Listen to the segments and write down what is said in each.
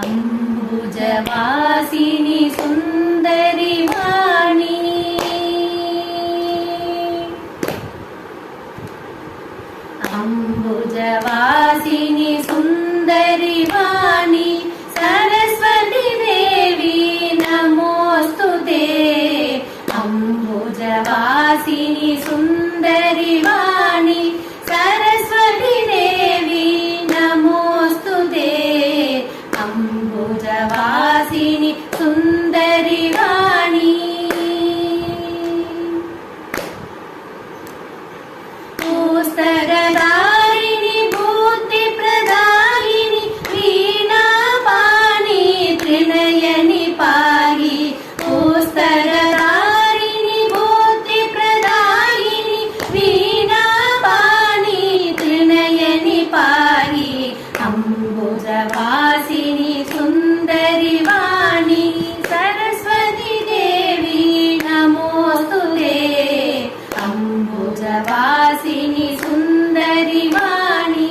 अम्बुजवासिनि सुन्दरि वाणी अम्बुजवासिनि सुन्दरि वाणी सरस्वती देवी नमोस्तुते अम्बुजवासिनि सुन्दरि वाणी सरस्वती देवी नमोस्तुते अम्बुजवासिनि सुन्दरि वाणी पुस्तकधारिणि बुद्धिप्रदायिनि वीणापाणि त्रिनयनि पाहि पुस्तकधारिणि बुद्धिप्रदायिनि वीणापाणि त्रिनयनि पाहि अम्बुजवासिनि सुन्दरि वाणी सरस्वती देवी नमोस्तुते अम्बुजवासिनि सुन्दरि वाणी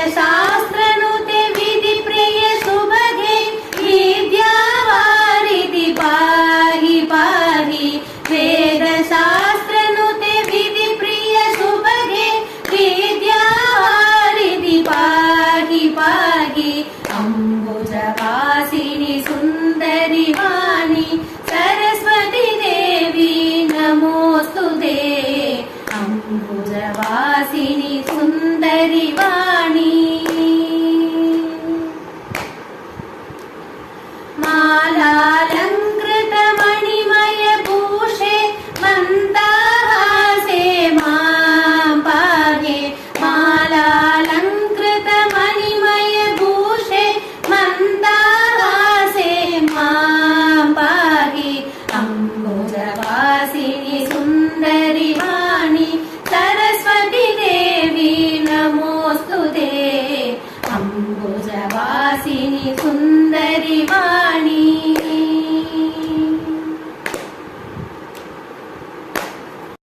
वेदशास्त्रनुते विधिप्रिय सुभगे विद्यावारिधि पाहि पाहि वेदशास्त्रनुते विधिप्रिय सुभगे विद्यावारिधि पाहि पाहि अम्बुजवासिनि सुन्दरि वाणी सरस्वती देवी नमोस्तुते अम्बुजवासिनि सुन्दरि वाणी मालालङ्कृत मणिमय भूषे मन्दाहासे मां पाहि मालालङ्कृत मणिमय भूषे मन्दाहासे मां पाहि अम्बुजवासिनि सुन्दरि वाणी सरस्वती देवी नमोस्तुते अम्बुजवासिनि सुन्दरि वाणी